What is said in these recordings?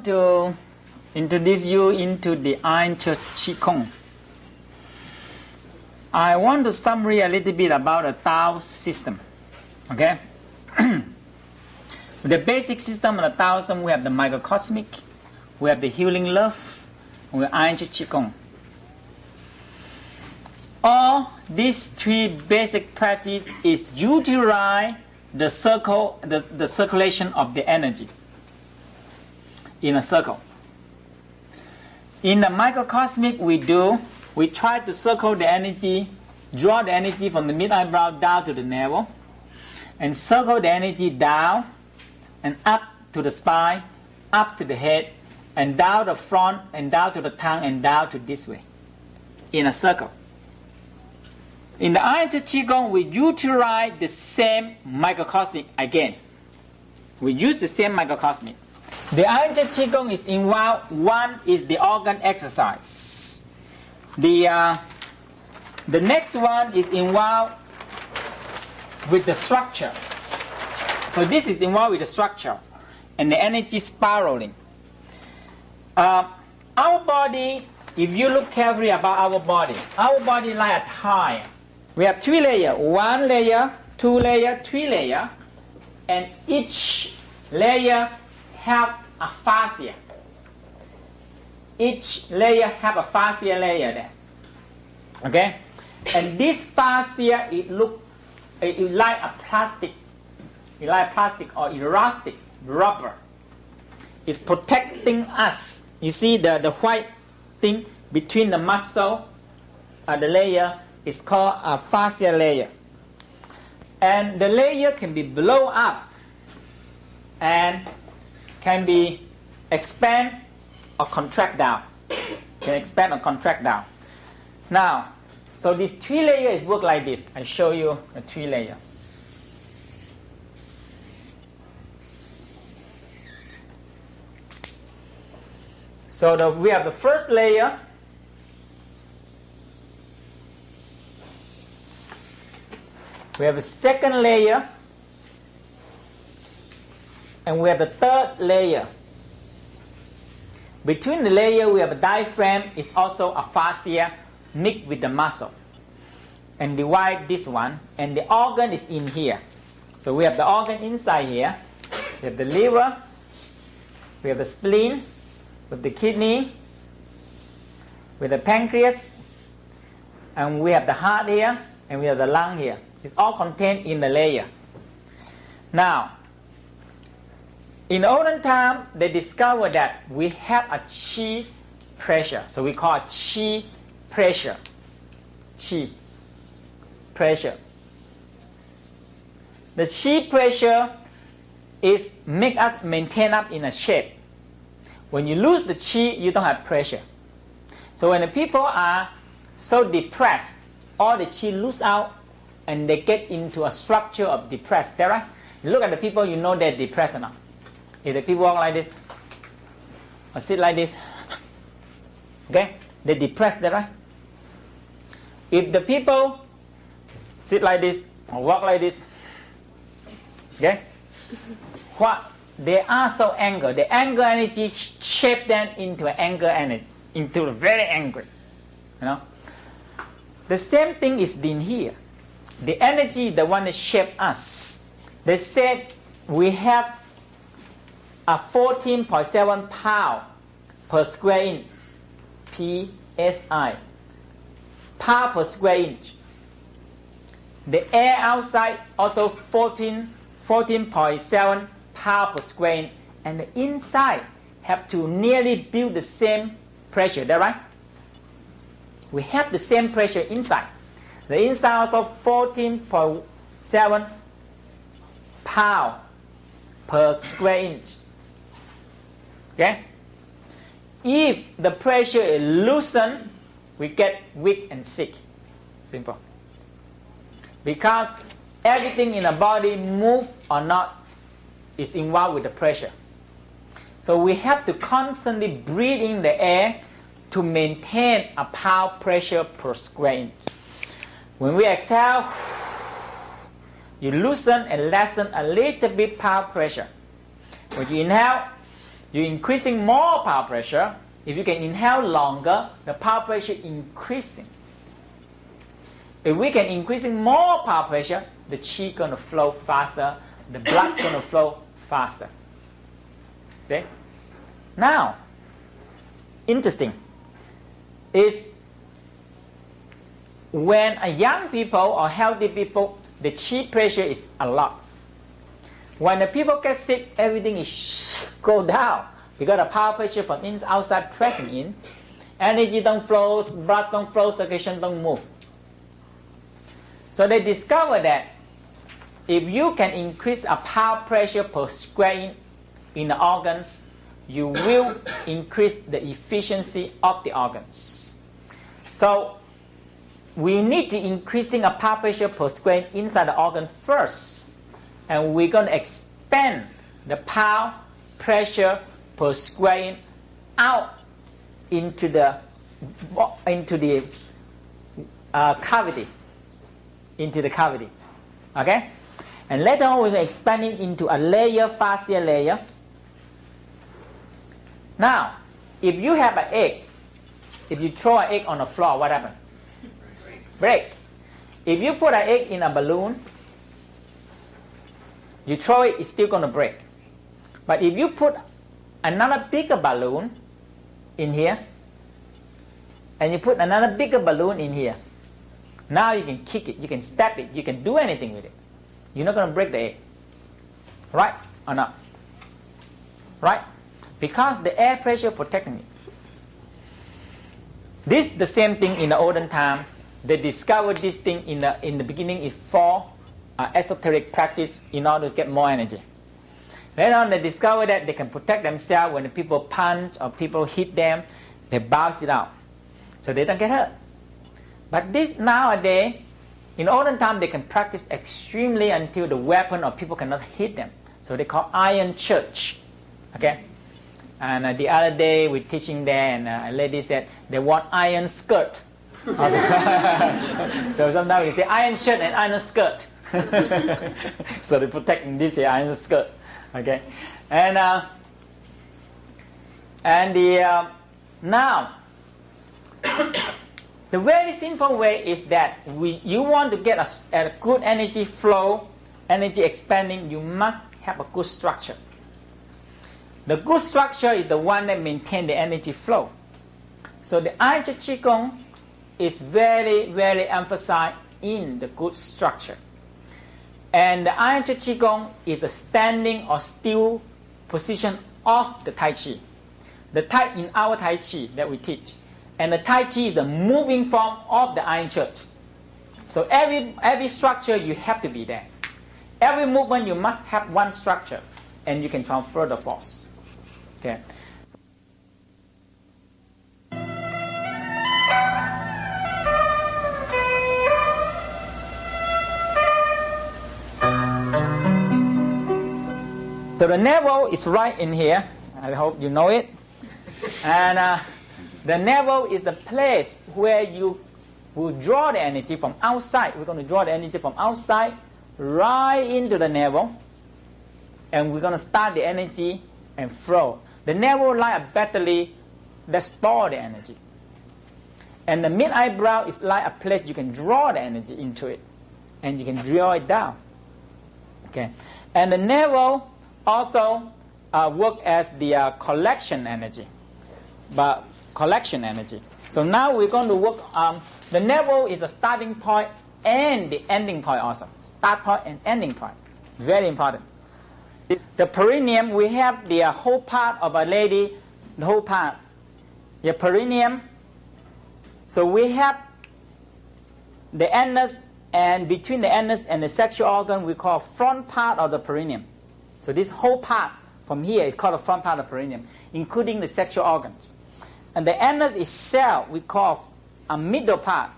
want to introduce you into the Qigong. I want to summary a little bit about the Tao system. Okay? The basic system of the Taoism, we have the microcosmic, we have the healing love, and we have Qigong. All these three basic practices is utilize the circle, the circulation of the energy in a circle. In the microcosmic, we try to circle the energy, draw the energy from the mid eyebrow down to the navel, and circle the energy down and up to the spine, up to the head, and down the front, and down to the tongue, and down to this way, in a circle. In the Qigong, we utilize the same microcosmic again. We use the same microcosmic. The Qigong is involved. One is the organ exercise. The next one is involved with the structure. So this is involved with the structure and the energy spiraling. Our body, if you look carefully about our body like a tile. We have three layers, 1 layer, 2 layer, 3 layer, and each layer have a fascia. Each layer have a fascia layer there. Okay? And this fascia, it like a plastic. It like plastic or elastic rubber. It's protecting us. You see the white thing between the muscle and the layer is called a fascia layer. And the layer can be blown up and can be expand or contract down. Can expand or contract down. Now, so these 3 layers work like this. I show you the 3 layers. So we have the first layer. We have a second layer. And we have the third layer. Between the layer, we have a diaphragm. It's also a fascia mixed with the muscle. And divide this one. And the organ is in here. So we have the organ inside here. We have the liver. We have the spleen. With the kidney, with the pancreas, and we have the heart here, and we have the lung here. It's all contained in the layer. Now, in the olden time, they discovered that we have a chi pressure. So we call it chi pressure. Chi pressure. The chi pressure is make us maintain up in a shape. When you lose the chi, you don't have pressure. So when the people are so depressed, all the chi lose out and they get into a structure of depressed. Is that right? You look at the people, you know they're depressed or not. If the people walk like this or sit like this, okay, they're depressed. Is that right? If the people sit like this or walk like this, okay, what? They are so angry. The anger energy shaped them into an anger energy, into very angry. You know. The same thing is in here. The energy is the one that shaped us. They said we have a 14.7 pound per square inch. PSI. Pound per square inch. The air outside also 14.7 pound per square inch, and the inside have to nearly build the same pressure. Is that right? We have the same pressure inside. The inside also 14.7 pound per square inch. Okay? If the pressure is loosened, we get weak and sick. Simple. Because everything in the body, move or not, is involved with the pressure. So we have to constantly breathe in the air to maintain a pound pressure per square inch. When we exhale, you loosen and lessen a little bit pound pressure. When you inhale, You're increasing more power pressure. If you can inhale longer, the power pressure increasing. If we can increasing more power pressure, the chi gonna flow faster, the blood gonna flow faster. Okay? Now, interesting is when a young people or healthy people, the chi pressure is a lot. When the people get sick, everything is go down because the power pressure from outside pressing in. Energy don't flow, blood don't flow, circulation don't move. So they discover that if you can increase a power pressure per square inch in the organs, you will increase the efficiency of the organs. So we need to increasing a power pressure per square inch inside the organ first, and we're going to expand the power pressure per square inch out into the cavity. Into the cavity, okay? And later on, we're going to expand it into a layer, fascia layer. Now, if you have an egg, if you throw an egg on the floor, what happens? Break. If you put an egg in a balloon, you throw it, it's still going to break. But if you put another bigger balloon in here, and you put another bigger balloon in here, now you can kick it, you can stab it, you can do anything with it. You're not going to break the egg. Right or not? Right? Because the air pressure protecting it. This the same thing in the olden time. They discovered this thing in the beginning is for esoteric practice in order to get more energy. Later on they discovered that they can protect themselves when the people punch or people hit them, they bounce it out. So they don't get hurt. But this nowadays, in olden time, they can practice extremely until the weapon or people cannot hit them. So they call iron church. Okay? And the other day we're teaching there, and a lady said they want iron skirt. So sometimes we say iron shirt and iron skirt. So they protect this iron skirt. Okay? And now, the very simple way is that you want to get a good energy flow, energy expanding, you must have a good structure. The good structure is the one that maintains the energy flow. So the Iron Qigong is very, very emphasized in the good structure. And the Iron Qigong is the standing or still position of the Tai Chi. In our Tai Chi that we teach. And the Tai Chi is the moving form of the Iron Church. So every structure you have to be there. Every movement you must have one structure, and you can transfer the force. Okay. So the navel is right in here. I hope you know it. And the navel is the place where you will draw the energy from outside. We're going to draw the energy from outside right into the navel. And we're going to start the energy and flow. The navel like a battery that stores the energy. And the mid-eyebrow is like a place you can draw the energy into it. And you can draw it down. Okay. And the navel also works as the collection energy. But collection energy. So now we're going to work on the navel is a starting point and the ending point also. Start point and ending point. Very important. The perineum, we have the whole part of a lady, the whole part. The perineum. So we have the anus, and between the anus and the sexual organ we call front part of the perineum. So this whole part from here is called the front part of the perineum, including the sexual organs. And the anus itself we call a middle part.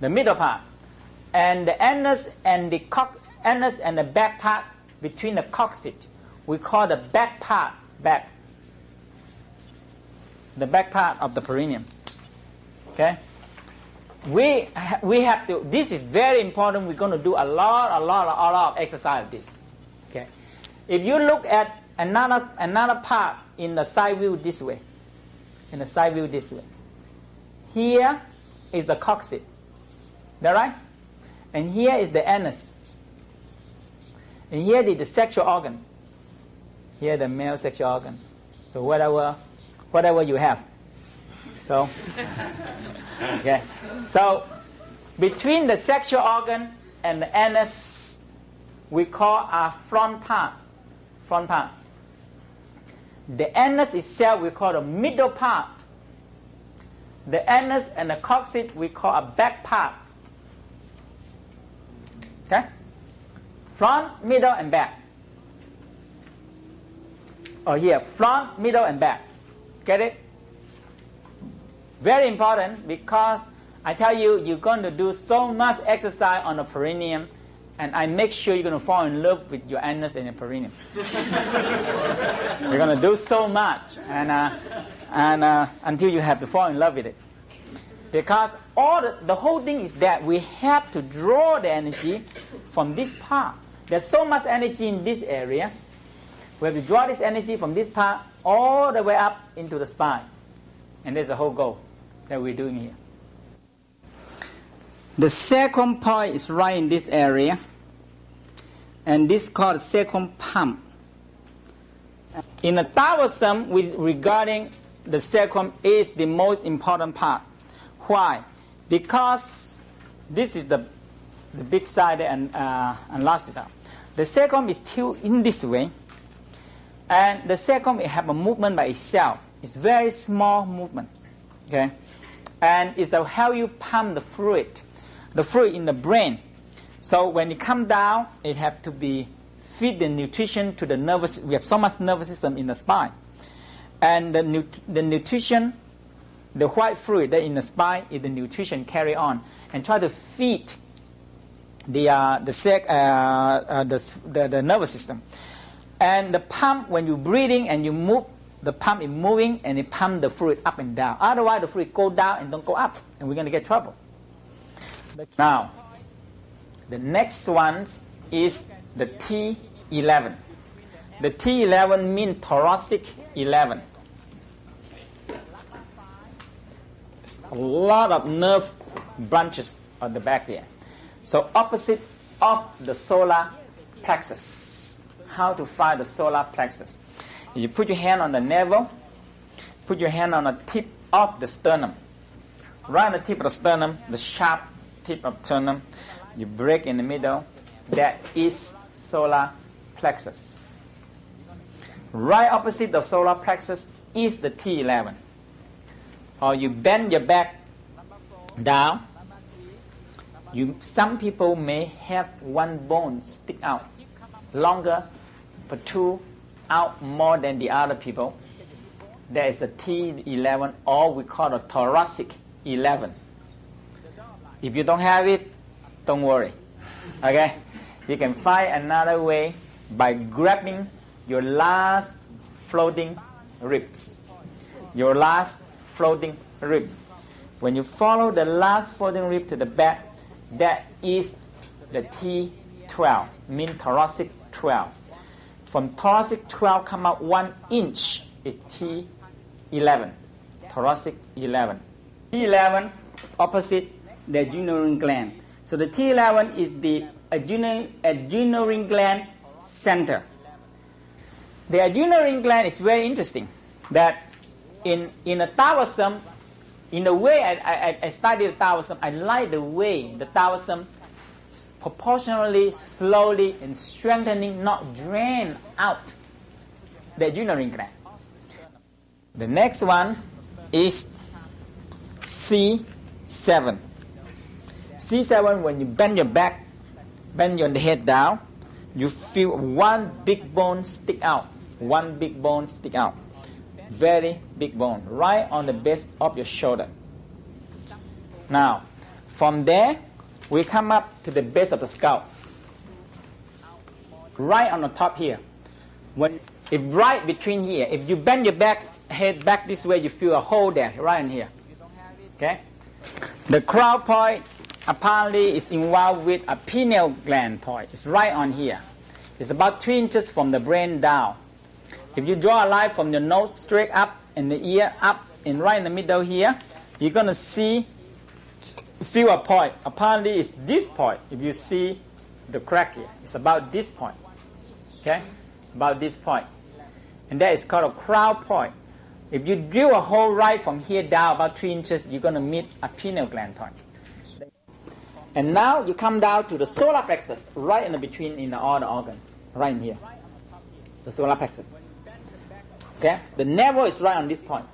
The middle part. And the anus and the back part between the coccyx we call the back part, back. The back part of the perineum. Okay? We have to, this is very important, we're going to do a lot of exercise of this. Okay? If you look at another part in the side view this way. In the side view this way. Here is the coccyx. Is that right? And here is the anus. And here is the sexual organ. Here the male sexual organ. So whatever you have. So okay. So between the sexual organ and the anus, we call our front part. Front part. The anus itself we call the middle part. The anus and the coccyx we call a back part. Okay? Front, middle, and back. Or here, front, middle, and back. Get it? Very important because I tell you, you're going to do so much exercise on the perineum, and I make sure you're going to fall in love with your anus and your perineum. You're going to do so much, and until you have to fall in love with it. Because the whole thing is that we have to draw the energy from this part. There's so much energy in this area. We have to draw this energy from this part all the way up into the spine. And there's a whole goal that we're doing here. The second point is right in this area. And this is called the second pump. In the Taoism, regarding the sacrum is the most important part. Why? Because this is the big side and large side. The sacrum is still in this way, and the sacrum it have a movement by itself. It's very small movement, okay, and it's how you pump the fluid in the brain. So when it come down, it have to be feed the nutrition to the nervous. We have so much nervous system in the spine, and the nutrition. The white fluid that in the spine is the nutrition carry on and try to feed the nervous system. And the pump, when you're breathing and you move, the pump is moving and it pumps the fluid up and down. Otherwise, the fluid go down and don't go up, and we're going to get trouble. Now, the next one is the T11. The T11 means thoracic 11. A lot of nerve branches on the back there. So opposite of the solar plexus. How to find the solar plexus? You put your hand on the navel, put your hand on the tip of the sternum. Right on the tip of the sternum, the sharp tip of sternum, you break in the middle. That is solar plexus. Right opposite the solar plexus is the T11. Or you bend your back down. Some people may have one bone stick out longer, protrude out more than the other people. There is a T11, or we call it thoracic 11. If you don't have it, don't worry. Okay? You can find another way by grabbing your last floating ribs. Your last floating rib. When you follow the last floating rib to the back, that is the T12, mean thoracic 12. From thoracic 12 come out 1 inch is T11, thoracic 11. T11 opposite the adrenal gland. So the T11 is the adrenal gland center. The adrenal gland is very interesting. That in the Taoism, in the way I studied Taoism, I like the way the Taoism proportionally, slowly, and strengthening, not drain out the adrenal gland. The next one is C7. C7, when you bend your back, bend your head down, you feel one big bone stick out. One big bone stick out. Very big bone, right on the base of your shoulder. Now, from there, we come up to the base of the scalp. Right on the top here. If right between here, if you bend your head back this way, you feel a hole there, right in here. Okay? The crown point apparently is involved with a pineal gland point. It's right on here. It's about 3 inches from the brain down. If you draw a line from your nose straight up and the ear up and right in the middle here, you're going to feel a point. Apparently it's this point. If you see the crack here, it's about this point. Okay? About this point. And that is called a crown point. If you drill a hole right from here down about 3 inches, you're going to meet a pineal gland point. And now you come down to the solar plexus, right in the between in all the organ, right in here. The solar plexus. Okay? The navel is right on this point.